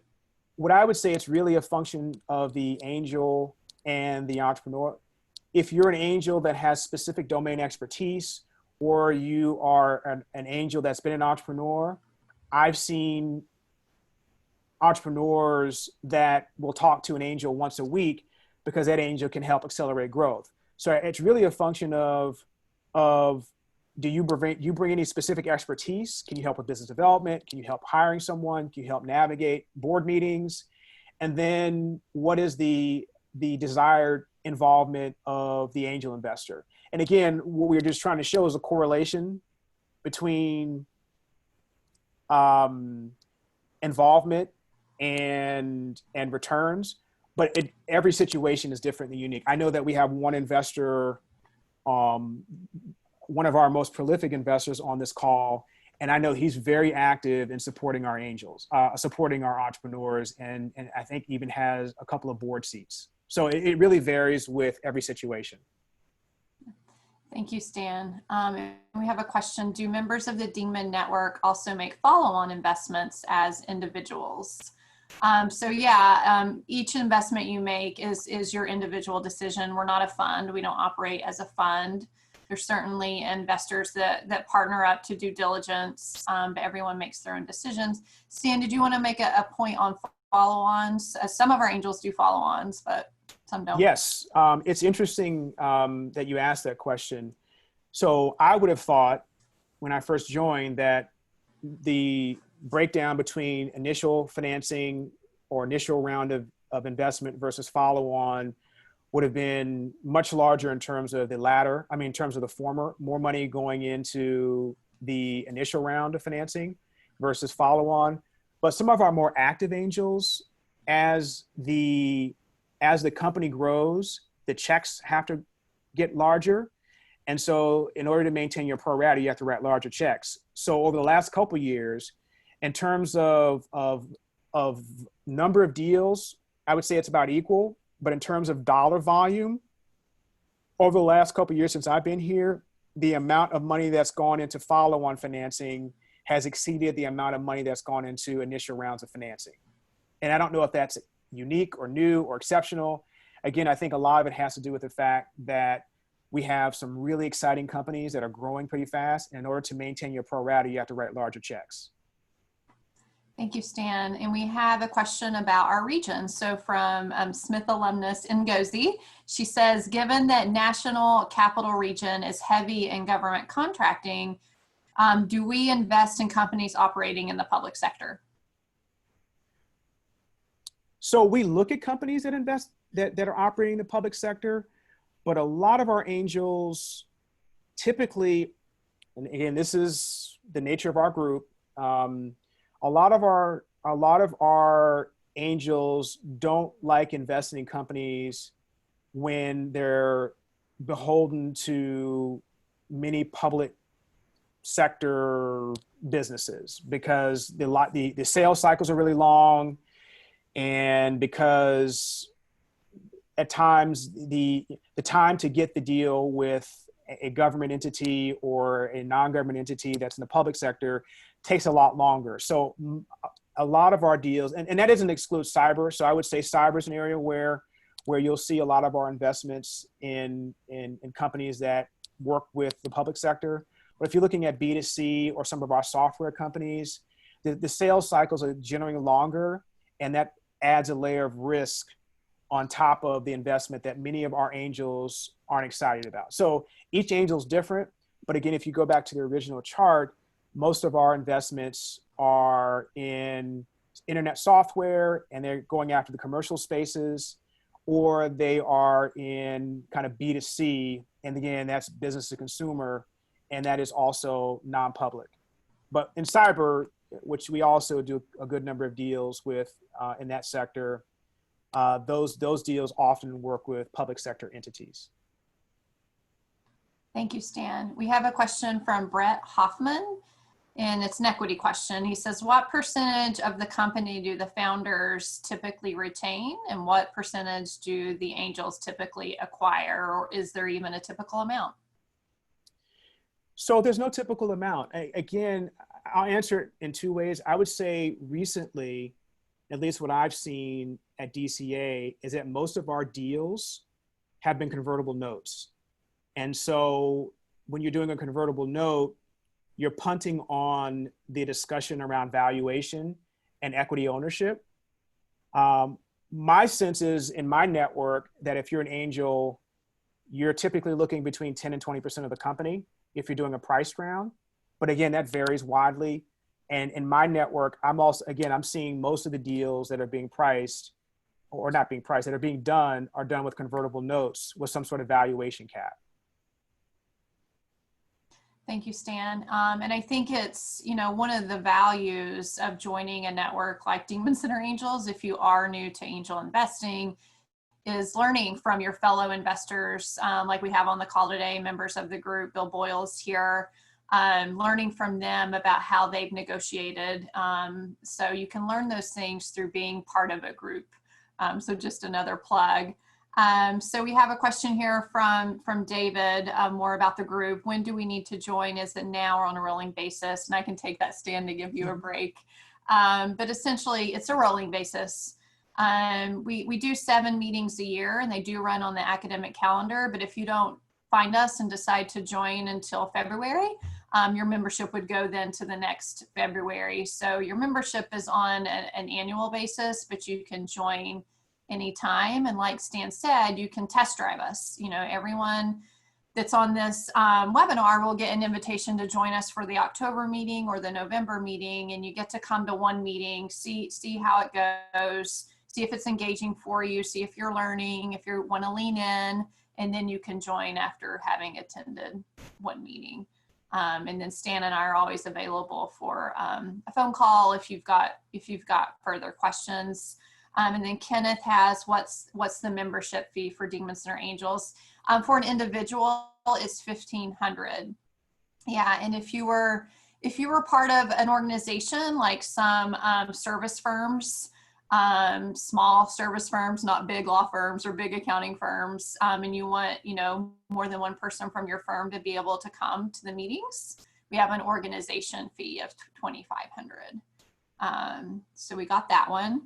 what I would say, it's really a function of the angel and the entrepreneur. If you're an angel that has specific domain expertise, or you are an angel that's been an entrepreneur, I've seen entrepreneurs that will talk to an angel once a week because that angel can help accelerate growth. So it's really a function of do you bring any specific expertise? Can you help with business development? Can you help hiring someone? Can you help navigate board meetings? And then what is the desired involvement of the angel investor? And again, what we're just trying to show is a correlation between involvement and returns, but every situation is different and unique. I know that we have one investor, one of our most prolific investors on this call, and I know he's very active in supporting our angels, supporting our entrepreneurs, and I think even has a couple of board seats. So it really varies with every situation. Thank you, Stan. We have a question. Do members of the Dingman network also make follow-on investments as individuals? Each investment you make is your individual decision. We're not a fund. We don't operate as a fund. There's certainly investors that partner up to due diligence, but everyone makes their own decisions. Stan, did you want to make a point on follow-ons? Some of our angels do follow-ons, but some don't. Yes, it's interesting that you asked that question. So I would have thought when I first joined that the breakdown between initial financing or initial round of investment versus follow-on would have been much larger in terms of the latter. I mean, in terms of the former, more money going into the initial round of financing versus follow-on. But some of our more active angels, as the company grows, the checks have to get larger. And so in order to maintain your pro rata, you have to write larger checks. So over the last couple of years, in terms of number of deals, I would say it's about equal. But in terms of dollar volume, over the last couple of years since I've been here, the amount of money that's gone into follow-on financing has exceeded the amount of money that's gone into initial rounds of financing. And I don't know if that's unique or new or exceptional. Again, I think a lot of it has to do with the fact that we have some really exciting companies that are growing pretty fast. And in order to maintain your pro rata, you have to write larger checks. Thank you, Stan. And we have a question about our region. So from Smith alumnus Ngozi, she says, given that National Capital Region is heavy in government contracting, do we invest in companies operating in the public sector? So we look at companies that invest, that are operating in the public sector, but a lot of our angels typically, and again, this is the nature of our group, a lot of our angels don't like investing in companies when they're beholden to many public sector businesses, because the sales cycles are really long, and because at times the time to get the deal with a government entity or a non-government entity that's in the public sector takes a lot longer. So a lot of our deals, and that doesn't exclude cyber. So I would say cyber is an area where you'll see a lot of our investments in companies that work with the public sector. But if you're looking at B2C or some of our software companies, the sales cycles are generally longer, and that adds a layer of risk on top of the investment that many of our angels aren't excited about. So each angel is different. But again, if you go back to the original chart, most of our investments are in internet software, and they're going after the commercial spaces, or they are in kind of B2C. And again, that's business to consumer, and that is also non-public. But in cyber, which we also do a good number of deals with in that sector, those deals often work with public sector entities. Thank you, Stan. We have a question from Brett Hoffman, and it's an equity question. He says, what percentage of the company do the founders typically retain, and what percentage do the angels typically acquire, or is there even a typical amount? So there's no typical amount. Again, I'll answer it in two ways. I would say recently, at least what I've seen at DCA, is that most of our deals have been convertible notes. And so when you're doing a convertible note, you're punting on the discussion around valuation and equity ownership. My sense is in my network that if you're an angel, you're typically looking between 10 and 20% of the company if you're doing a priced round. But again, that varies widely. And in my network, I'm seeing most of the deals that are being priced, or not being priced, that are being done, are done with convertible notes with some sort of valuation cap. Thank you, Stan. And I think it's, one of the values of joining a network like Dingman Center Angels, if you are new to angel investing, is learning from your fellow investors, like we have on the call today, members of the group. Bill Boyle's here, learning from them about how they've negotiated. So you can learn those things through being part of a group. So just another plug. So we have a question here from David, more about the group. When do we need to join? Is it now or on a rolling basis? And I can take that, Stan, to give you a break. But essentially, it's a rolling basis. We do 7 meetings a year, and they do run on the academic calendar. But if you don't find us and decide to join until February, your membership would go then to the next February. So your membership is on an annual basis, but you can join anytime. And like Stan said, you can test drive us. You know, everyone that's on this webinar will get an invitation to join us for the October meeting or the November meeting, and you get to come to one meeting, see how it goes, see if it's engaging for you, see if you're learning, if you want to lean in, and then you can join after having attended one meeting. And then Stan and I are always available for a phone call if you've got further questions. And then Kenneth has what's the membership fee for Dingman Center Angels. For an individual, it's $1,500. Yeah, and if you were part of an organization like some service firms, small service firms, not big law firms or big accounting firms, and you want, you know, more than one person from your firm to be able to come to the meetings, we have an organization fee of $2,500. So we got that one.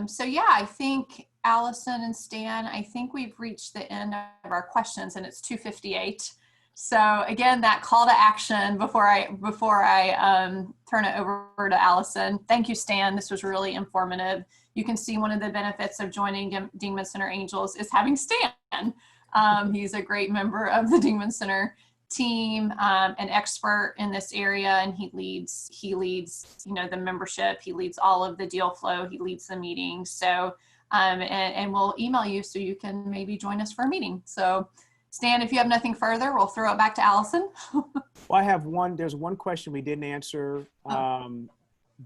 So yeah, I think Allison and Stan, I think we've reached the end of our questions, and it's 2:58. So again, that call to action before I turn it over to Allison. Thank you, Stan. This was really informative. You can see one of the benefits of joining Dingman Center Angels is having Stan. He's a great member of the Dingman Center team, an expert in this area, and he leads, you know, the membership. He leads all of the deal flow. He leads the meetings. So, and we'll email you so you can maybe join us for a meeting. So, Stan, if you have nothing further, we'll throw it back to Allison. Well, I have there's one question we didn't answer,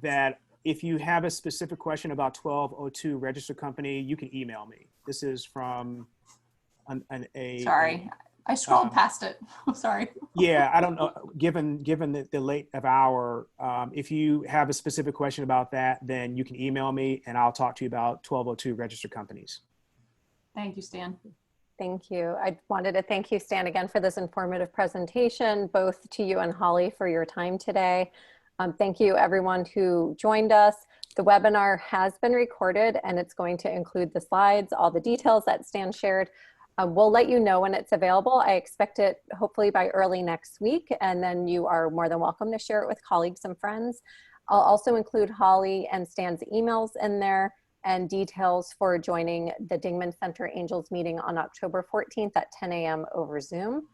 that if you have a specific question about 1202 registered company, you can email me. This is from Sorry, I scrolled past it. I'm sorry. Yeah, I don't know, given the late of hour, if you have a specific question about that, then you can email me and I'll talk to you about 1202 registered companies. Thank you, Stan. Thank you. I wanted to thank you, Stan, again for this informative presentation, both to you and Holly for your time today. Thank you, everyone who joined us. The webinar has been recorded, and it's going to include the slides, all the details that Stan shared. We'll let you know when it's available. I expect it hopefully by early next week, and then you are more than welcome to share it with colleagues and friends. I'll also include Holly and Stan's emails in there and details for joining the Dingman Center Angels meeting on October 14th at 10 a.m. over Zoom.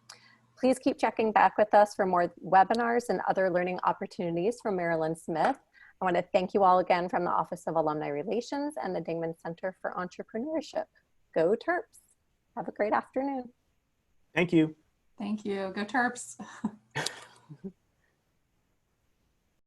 Please keep checking back with us for more webinars and other learning opportunities from Marilyn Smith. I want to thank you all again from the Office of Alumni Relations and the Dingman Center for Entrepreneurship. Go Terps. Have a great afternoon. Thank you. Thank you. Go Terps.